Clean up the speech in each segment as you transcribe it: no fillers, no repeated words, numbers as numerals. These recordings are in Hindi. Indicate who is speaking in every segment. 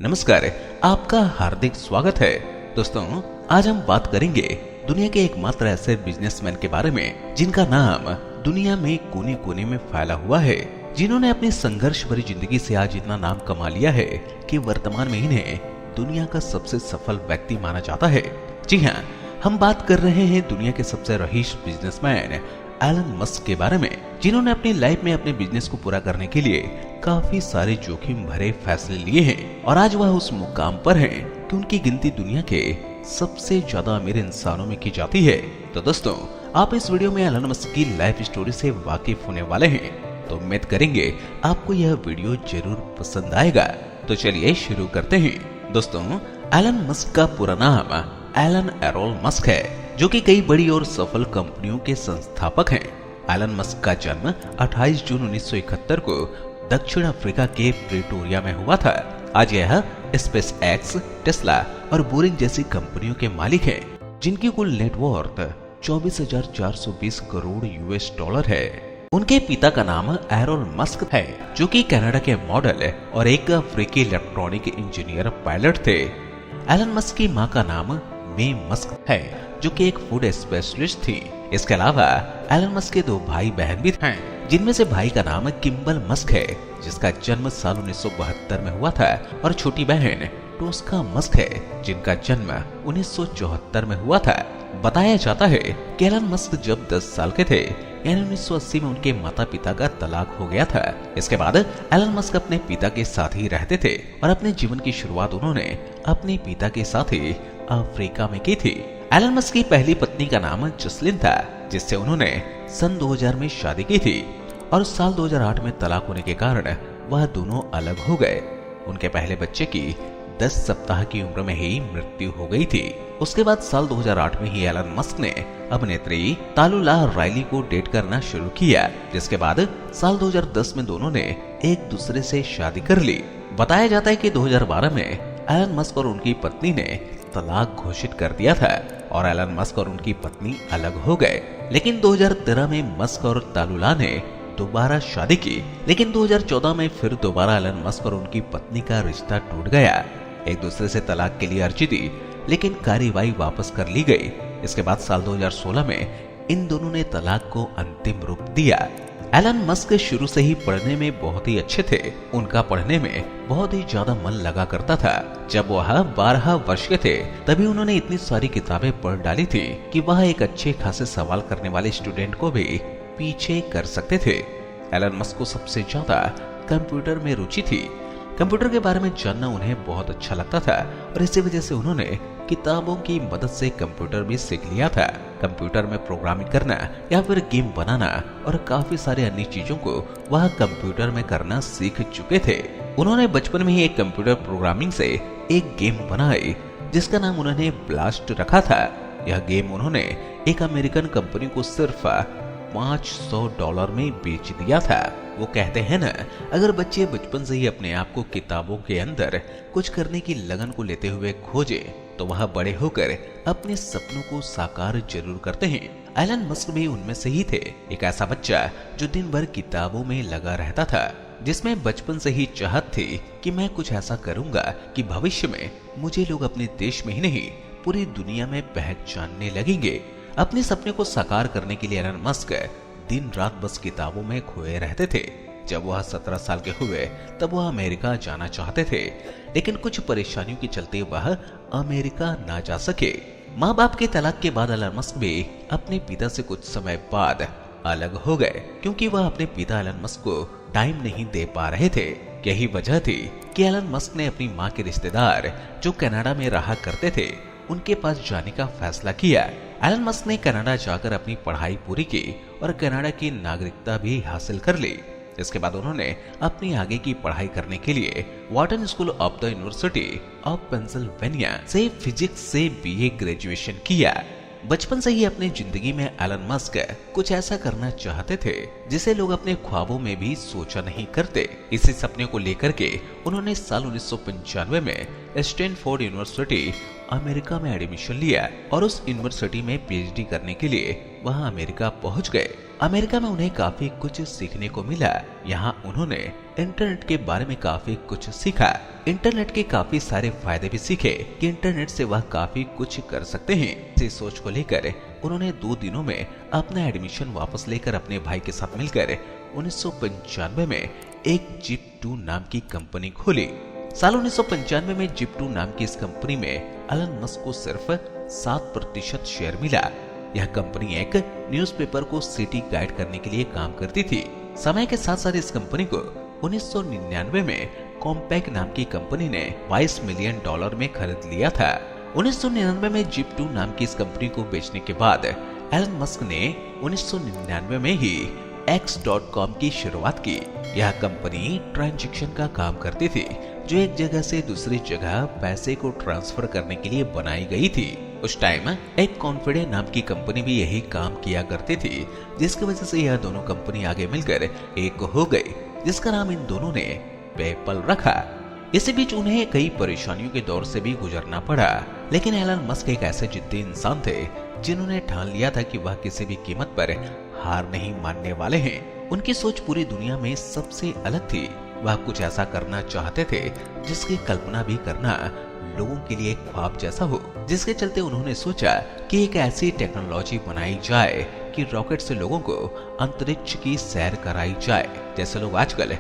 Speaker 1: नमस्कार, आपका हार्दिक स्वागत है। दोस्तों, आज हम बात करेंगे दुनिया के एकमात्र ऐसे बिजनेसमैन के बारे में जिनका नाम दुनिया में कोने कोने में फैला हुआ है, जिन्होंने अपनी संघर्ष भरी जिंदगी से आज इतना नाम कमा लिया है कि वर्तमान में इन्हें दुनिया का सबसे सफल व्यक्ति माना जाता है। जी हाँ, हम बात कर रहे हैं दुनिया के सबसे रईस बिजनेसमैन एलन मस्क के बारे में, जिन्होंने अपनी लाइफ में अपने बिजनेस को पूरा करने के लिए काफी सारे जोखिम भरे फैसले लिए हैं और आज वह उस मुकाम पर हैं कि उनकी गिनती दुनिया के सबसे ज्यादा अमीर इंसानों में की जाती है। तो दोस्तों, आप इस वीडियो में एलन मस्क की लाइफ स्टोरी से वाकिफ होने वाले हैं, तो उम्मीद करेंगे आपको यह वीडियो जरूर पसंद आएगा। तो चलिए शुरू करते हैं। दोस्तों, एलन मस्क का पूरा नाम एलन एरोल मस्क है, जो कि कई बड़ी और सफल कंपनियों के संस्थापक हैं। एलन मस्क का जन्म 28 जून 1971 को दक्षिण अफ्रीका के प्रिटोरिया में हुआ था। आज यह स्पेस एक्स, टेस्ला और बोरिंग जैसी कंपनियों के मालिक हैं, जिनकी कुल नेटवर्थ 24,420 करोड़ यूएस डॉलर है। उनके पिता का नाम एरोल मस्क है, जो कि कनाडा के मॉडल और एक अफ्रीकी इलेक्ट्रॉनिक इंजीनियर पायलट थे। एलन मस्क की मां का नाम मे मस्क है, जो कि एक फूड स्पेशलिस्ट थी। इसके अलावा एलन मस्क के दो भाई बहन भी हैं, जिनमें से भाई का नाम किम्बल मस्क है, जिसका जन्म साल 1972 में हुआ था, और छोटी बहन टोस्का मस्क है, जिनका जन्म 1974 में हुआ था। बताया जाता है कि एलन मस्क जब 10 साल के थे, यानी 1980 में उनके माता पिता का तलाक हो गया था। इसके बाद एलन मस्क अपने पिता के साथ ही रहते थे और अपने जीवन की शुरुआत उन्होंने अपने पिता के साथ ही अफ्रीका में की थी। एलन मस्क की पहली पत्नी का नाम जसलिन था, जिससे उन्होंने सन 2000 में शादी की थी और साल 2008 में तलाक होने के कारण वह दोनों अलग हो गए। उनके पहले बच्चे की 10 सप्ताह की उम्र में ही मृत्यु हो गई थी। उसके बाद साल 2008 में ही एलन मस्क ने अभिनेत्री तालुला राइली को डेट करना शुरू किया, जिसके बाद साल 2010 में दोनों ने एक दूसरे से शादी कर ली। बताया जाता है कि 2012 में एलन मस्क और उनकी पत्नी ने तलाक घोषित कर दिया था और एलन मस्क और उनकी पत्नी अलग हो गए। लेकिन 2013 में मस्क और तालुला ने दोबारा शादी की, लेकिन 2014 में फिर दोबारा एलन मस्क और उनकी पत्नी का रिश्ता टूट गया। एक दूसरे से तलाक के लिए अर्जी दी, लेकिन कार्यवाही वापस कर ली गई। इसके बाद साल 2016 में इन दोनों ने तलाक को अंतिम रूप दिया। एलन मस्क शुरू से ही पढ़ने में बहुत ही अच्छे थे। उनका पढ़ने में बहुत ही ज्यादा मन लगा करता था। जब वह 12 वर्ष के थे, तभी उन्होंने इतनी सारी किताबें पढ़ डाली थी कि वह एक अच्छे खासे सवाल करने वाले स्टूडेंट को भी पीछे कर सकते थे। एलन मस्क को सबसे ज्यादा कंप्यूटर में रुचि थी। कंप्यूटर के बारे में जानना उन्हें बहुत अच्छा लगता था और इसी वजह से उन्होंने किताबों की मदद से कंप्यूटर भी सीख लिया था। कंप्यूटर में प्रोग्रामिंग करना या फिर गेम बनाना और काफी सारे अन्य चीजों को वह कंप्यूटर में करना सीख चुके थे। उन्होंने बचपन में ही एक कंप्यूटर प्रोग्रामिंग से एक गेम बनाई, जिसका नाम उन्होंने ब्लास्ट रखा था। यह गेम उन्होंने एक अमेरिकन कंपनी को सिर्फ $500 में बेच दिया था। वो कहते हैं ना, अगर बच्चे बचपन से ही अपने आप को किताबों के अंदर कुछ करने की लगन को लेते हुए खोजे, तो वह बड़े होकर अपने सपनों को साकार जरूर करते हैं। एलन मस्क भी उनमें से ही थे, एक ऐसा बच्चा जो दिन भर किताबों में लगा रहता था, जिसमें बचपन से ही चाहत थी कि मैं कुछ ऐसा करूंगा कि भविष्य में मुझे लोग अपने देश में ही नहीं पूरी दुनिया में पहचानने लगेंगे। अपने सपने को साकार करने के लिए एलन मस्क दिन रात बस किताबों में खोए रहते थे। जब वह 17 साल के हुए, तब वह अमेरिका जाना चाहते थे, लेकिन कुछ परेशानियों के चलते वह अमेरिका ना जा सके। माँ बाप के तलाक के बाद एलन मस्क भी अपने पिता से कुछ समय बाद अलग हो गए, क्योंकि वह अपने पिता एलन मस्क को टाइम नहीं दे पा रहे थे। यही वजह थी कि एलन मस्क ने अपनी माँ के रिश्तेदार जो कनाडा में रहा करते थे, उनके पास जाने का फैसला किया। एलन मस्क ने कनाडा जाकर अपनी पढ़ाई पूरी की और कनाडा की नागरिकता भी हासिल कर ली। इसके बाद उन्होंने अपनी आगे की पढ़ाई करने के लिए Wharton school of the university of Pennsylvania से फिजिक्स से बीए ग्रेजुएशन किया। बचपन से ही अपनी जिंदगी में एलन मस्क कुछ ऐसा करना चाहते थे जिसे लोग अपने ख्वाबों में भी सोचा नहीं करते। इसी सपने को लेकर के उन्होंने साल 1995 में स्टैनफोर्ड यूनिवर्सिटी अमेरिका में एडमिशन लिया और उस यूनिवर्सिटी में पीएचडी करने के लिए वहां अमेरिका पहुंच गए। अमेरिका में उन्हें काफी कुछ सीखने को मिला। यहाँ उन्होंने इंटरनेट के बारे में काफी कुछ सीखा। इंटरनेट के काफी सारे फायदे भी सीखे कि इंटरनेट से वह काफी कुछ कर सकते हैं। इस सोच को लेकर उन्होंने 2 दिनों में अपना एडमिशन वापस लेकर अपने भाई के साथ मिलकर 1995 में एक जिप2 नाम की कंपनी खोली। साल 1995 में जिप2 नाम की इस कंपनी में एलन मस्क को सिर्फ 7% शेयर मिला। यह कंपनी एक न्यूज़पेपर को सिटी गाइड करने के लिए काम करती थी। समय के साथ साथ इस कंपनी को 1999 में कॉम्पैक नाम की कंपनी ने $22 मिलियन में खरीद लिया था। 1999 में जिप2 नाम की इस कंपनी को बेचने के बाद एलन मस्क ने 1999 में ही X.com की शुरुआत की। यह कंपनी ट्रांजैक्शन का काम करती थी, जो एक जगह से दूसरी जगह पैसे को ट्रांसफर करने के लिए बनाई गई थी। उस टाइम एक कॉन्फिडेंट नाम की कंपनी भी यही काम किया करती थी, जिसकी वजह से यह दोनों कंपनी आगे मिलकर एक हो गई, जिसका नाम इन दोनों ने पेपल रखा। इसी बीच उन्हें कई परेशानियों के दौर से भी गुजरना पड़ा, लेकिन एलन मस्क एक ऐसे जिद्दी इंसान थे जिन्होंने ठान लिया था कि वह किसी भी कीमत पर हार नहीं मानने वाले हैं। उनकी सोच पूरी दुनिया में सबसे अलग थी। वह कुछ ऐसा करना चाहते थे जिसकी कल्पना भी करना लोगों के लिए एक ख्वाब जैसा हो, जिसके चलते उन्होंने सोचा कि एक ऐसी टेक्नोलॉजी बनाई जाए कि रॉकेट से लोगों को अंतरिक्ष की सैर कराई जाए, जैसे लोग आजकल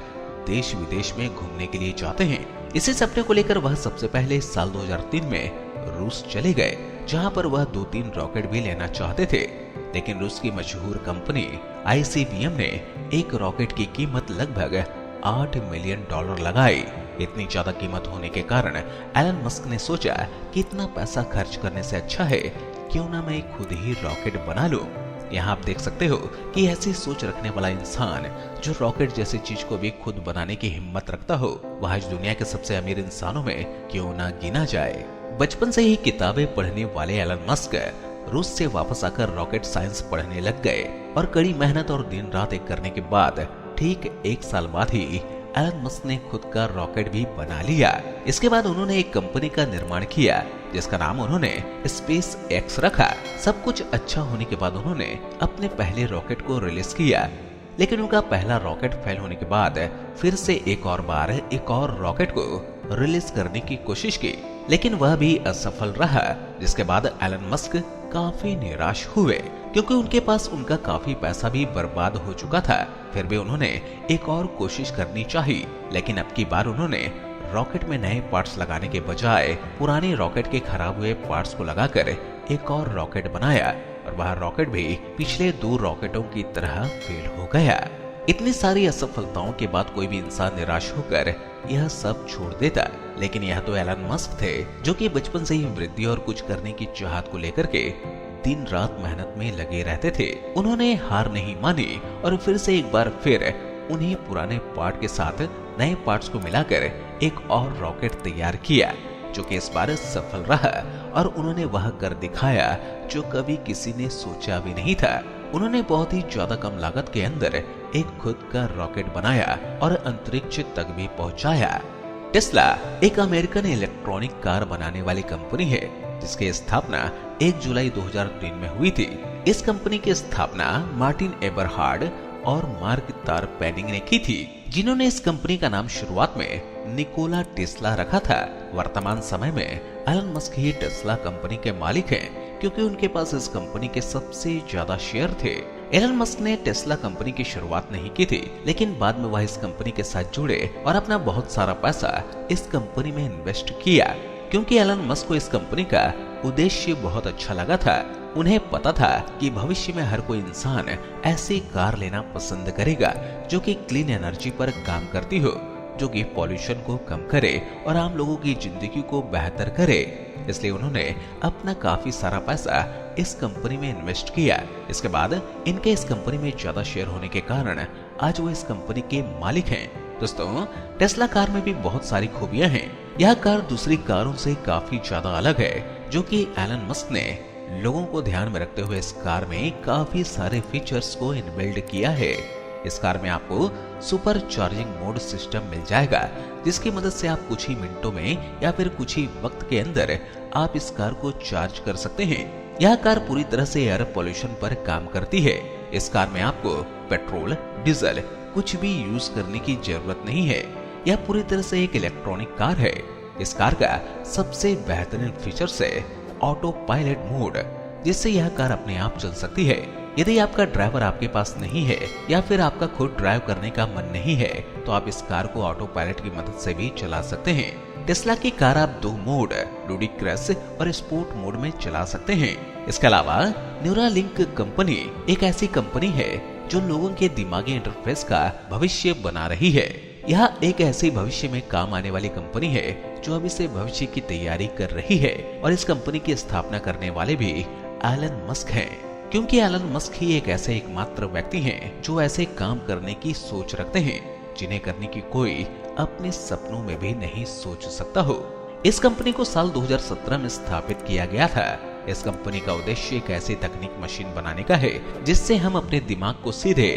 Speaker 1: देश विदेश में घूमने के लिए जाते हैं। इसी सपने को लेकर वह सबसे पहले साल 2003 में रूस चले गए, जहां पर वह 2-3 रॉकेट भी लेना चाहते थे। लेकिन रूस की मशहूर कंपनी ICBM ने एक रॉकेट की कीमत लगभग $8 मिलियन लगाई। इतनी ज्यादा कीमत होने के कारण एलन मस्क ने सोचा कि इतना पैसा खर्च करने से अच्छा है क्यों ना मैं खुद ही रॉकेट बना लूं। यहाँ आप देख सकते हो कि ऐसी सोच रखने वाला इंसान जो रॉकेट जैसी चीज को भी खुद बनाने की हिम्मत रखता हो, वह आज दुनिया के सबसे अमीर इंसानों में क्यों ना गिना जाए। बचपन से ही किताबें पढ़ने वाले एलन मस्क रूस से वापस आकर रॉकेट साइंस पढ़ने लग गए और कड़ी मेहनत और दिन रात एक करने के बाद ठीक 1 साल बाद ही एलन मस्क ने खुद का रॉकेट भी बना लिया। इसके बाद उन्होंने एक कंपनी का निर्माण किया जिसका नाम उन्होंने स्पेस एक्स रखा। सब कुछ अच्छा होने के बाद उन्होंने अपने पहले रॉकेट को रिलीज किया, लेकिन उनका पहला रॉकेट फेल होने के बाद फिर से एक और बार एक और रॉकेट को रिलीज करने की कोशिश की, लेकिन वह भी असफल रहा। जिसके बाद एलन मस्क काफी निराश हुए क्योंकि उनके पास उनका काफी पैसा भी बर्बाद हो चुका था। फिर भी उन्होंने एक और कोशिश करनी चाहिए, लेकिन अब की बार उन्होंने रॉकेट में नए पार्ट्स लगाने के बजाय पुराने रॉकेट के खराब हुए पार्ट्स को लगाकर एक और रॉकेट बनाया और वह रॉकेट भी पिछले 2 रॉकेटों की तरह फेल हो गया। इतनी सारी असफलताओं के बाद कोई भी इंसान निराश होकर यह सब छोड़ देता, लेकिन यह तो एलन मस्क थे जो कि बचपन से ही वृद्धि और कुछ करने की चाहत को लेकर के दिन रात मेहनत में लगे रहते थे। उन्होंने हार नहीं मानी और फिर से एक बार फिर उन्हीं पुराने पार्ट के साथ नए पार्ट्स को मिलाकर एक और रॉकेट तैयार किया, जो कि इस बार सफल रहा और उन्होंने वह कर दिखाया जो कभी किसी ने सोचा भी नहीं था। उन्होंने बहुत ही ज्यादा कम लागत के अंदर एक खुद का रॉकेट बनाया और अंतरिक्ष तक भी पहुंचाया। टेस्ला एक अमेरिकन इलेक्ट्रॉनिक कार बनाने वाली कंपनी है जिसकी स्थापना 1 जुलाई 2003 में हुई थी। इस कंपनी की स्थापना मार्टिन एबरहार्ड और मार्क तारपेनिंग ने की थी, जिन्होंने इस कंपनी का नाम शुरुआत में निकोला टेस्ला रखा था। वर्तमान समय में एलन मस्क ही टेस्ला कंपनी के मालिक हैं क्योंकि उनके पास इस कंपनी के सबसे ज्यादा शेयर थे। एलन मस्क ने टेस्ला कंपनी की शुरुआत नहीं की थी, लेकिन बाद में वह इस कंपनी के साथ जुड़े और अपना बहुत सारा पैसा इस कंपनी में इन्वेस्ट किया क्योंकि एलन मस्क को इस कंपनी का उद्देश्य बहुत अच्छा लगा था। उन्हें पता था कि भविष्य में हर कोई इंसान ऐसी कार लेना पसंद करेगा जो कि क्लीन एनर्जी पर काम करती हो, जो कि पॉल्यूशन को कम करे और आम लोगों की जिंदगी को बेहतर करे। इसलिए उन्होंने अपना काफी सारा पैसा इस कंपनी में इन्वेस्ट किया। इसके बाद इनके इस कंपनी में ज्यादा शेयर होने के कारण आज वो इस कंपनी के मालिक हैं। दोस्तों, टेस्ला कार में भी बहुत सारी खूबियां हैं। यह कार दूसरी कारों से काफी ज्यादा अलग है, जो कि एलन मस्क ने लोगों को ध्यान में रखते हुए इस कार में काफी सारे फीचर्स को इनबिल्ड किया है। इस कार में आपको सुपर चार्जिंग मोड सिस्टम मिल जाएगा, जिसकी मदद से आप कुछ ही मिनटों में या फिर कुछ ही वक्त के अंदर आप इस कार को चार्ज कर सकते हैं। यह कार पूरी तरह से एयर पोल्यूशन पर काम करती है। इस कार में आपको पेट्रोल, डीजल कुछ भी यूज करने की जरूरत नहीं है। यह पूरी तरह से एक इलेक्ट्रॉनिक कार है। इस कार का सबसे बेहतरीन फीचर्स है ऑटो पायलट मोड, जिससे यह कार अपने आप चल सकती है। यदि आपका ड्राइवर आपके पास नहीं है या फिर आपका खुद ड्राइव करने का मन नहीं है, तो आप इस कार को ऑटो पायलट की मदद से भी चला सकते हैं। टेस्ला की कार आप 2 मोड लुडिक्रस और स्पोर्ट मोड में चला सकते हैं। इसके अलावा न्यूरालिंक कंपनी एक ऐसी कंपनी है जो लोगों के दिमागी इंटरफेस का भविष्य बना रही है। यह एक ऐसी भविष्य में काम आने वाली कंपनी है जो अभी से भविष्य की तैयारी कर रही है, और इस कंपनी की स्थापना करने वाले भी एलन मस्क हैं। क्योंकि एलन मस्क ही एक ऐसे एकमात्र व्यक्ति हैं जो ऐसे काम करने की सोच रखते हैं जिन्हें करने की कोई अपने सपनों में भी नहीं सोच सकता हो। इस कंपनी को साल 2017 में स्थापित किया गया था। इस कंपनी का उद्देश्य एक ऐसी तकनीक मशीन बनाने का है जिससे हम अपने दिमाग को सीधे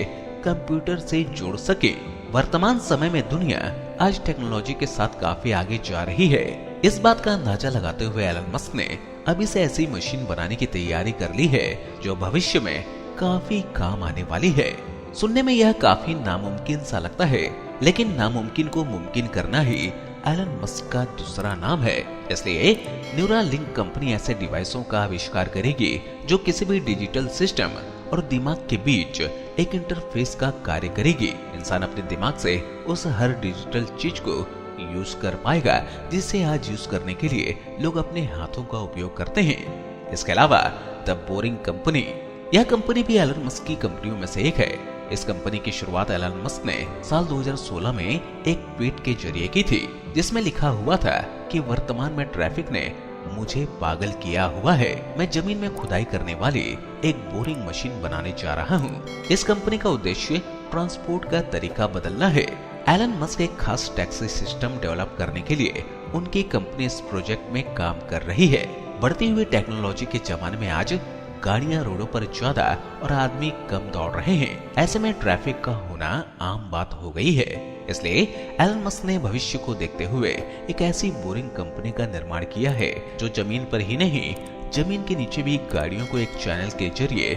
Speaker 1: कंप्यूटर से जोड़ सके। वर्तमान समय में दुनिया आज टेक्नोलॉजी के साथ काफी आगे जा रही है। इस बात का अंदाजा लगाते हुए एलन मस्क ने अभी से ऐसी मशीन बनाने की तैयारी कर ली है जो भविष्य में काफी काम आने वाली है। सुनने में यह काफी नामुमकिन सा लगता है, लेकिन नामुमकिन को मुमकिन करना ही एलन मस्क का दूसरा नाम है। इसलिए न्यूरालिंक कंपनी ऐसे डिवाइसों का आविष्कार करेगी जो किसी भी डिजिटल सिस्टम और दिमाग के बीच एक इंटरफेस का कार्य करेगी। इंसान अपने दिमाग से उस हर डिजिटल चीज को यूज कर पाएगा जिसे आज यूज करने के लिए लोग अपने हाथों का उपयोग करते हैं। इसके अलावा द बोरिंग कंपनी, यह कंपनी भी एलन मस्क की कंपनियों में से एक है। इस कंपनी की शुरुआत एलन मस्क ने साल 2016 में एक ट्वीट के जरिए की थी, जिसमें लिखा हुआ था कि वर्तमान में ट्रैफिक ने मुझे पागल किया हुआ है। मैं जमीन में खुदाई करने वाली एक बोरिंग मशीन बनाने जा रहा हूँ। इस कंपनी का उद्देश्य ट्रांसपोर्ट का तरीका बदलना है। एलन मस्क एक खास टैक्सी सिस्टम डेवलप करने के लिए उनकी कंपनी इस प्रोजेक्ट में काम कर रही है। बढ़ती हुई टेक्नोलॉजी के जमाने में आज गाड़ियां रोडों पर ज्यादा और आदमी कम दौड़ रहे हैं। ऐसे में ट्रैफिक का होना आम बात हो गई है। इसलिए एलन मस्क ने भविष्य को देखते हुए एक ऐसी बोरिंग कंपनी का निर्माण किया है जो जमीन पर ही नहीं, जमीन के नीचे भी गाड़ियों को एक चैनल के जरिए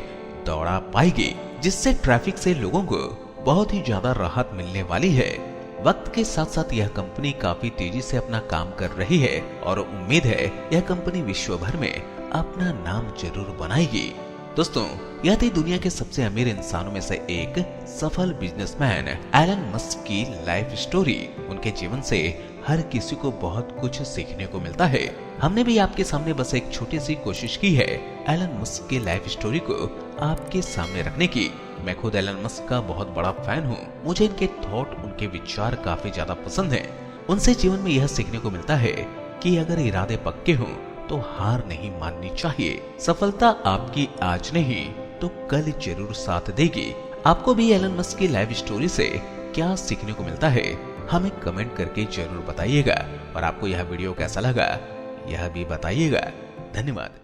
Speaker 1: दौड़ा पाएगी, जिससे ट्रैफिक से लोगों को बहुत ही ज्यादा राहत मिलने वाली है। वक्त के साथ साथ यह कंपनी काफी तेजी से अपना काम कर रही है और उम्मीद है यह कंपनी विश्व भर में अपना नाम जरूर बनाएगी। दोस्तों, यह थी दुनिया के सबसे अमीर इंसानों में से एक सफल बिजनेसमैन एलन मस्क की लाइफ स्टोरी। उनके जीवन से हर किसी को बहुत कुछ सीखने को मिलता है। हमने भी आपके सामने बस एक छोटी सी कोशिश की है एलन मस्क की लाइफ स्टोरी को आपके सामने रखने की। मैं खुद एलन मस्क का बहुत बड़ा फैन हूँ। मुझे इनके थॉट, उनके विचार काफी ज्यादा पसंद हैं। उनसे जीवन में यह सीखने को मिलता है कि अगर इरादे पक्के हों तो हार नहीं माननी चाहिए। सफलता आपकी आज नहीं तो कल जरूर साथ देगी। आपको भी एलन मस्क की लाइफ स्टोरी से क्या सीखने को मिलता है, हमें कमेंट करके जरूर बताइएगा। और आपको यह वीडियो कैसा लगा, यह भी बताइएगा। धन्यवाद।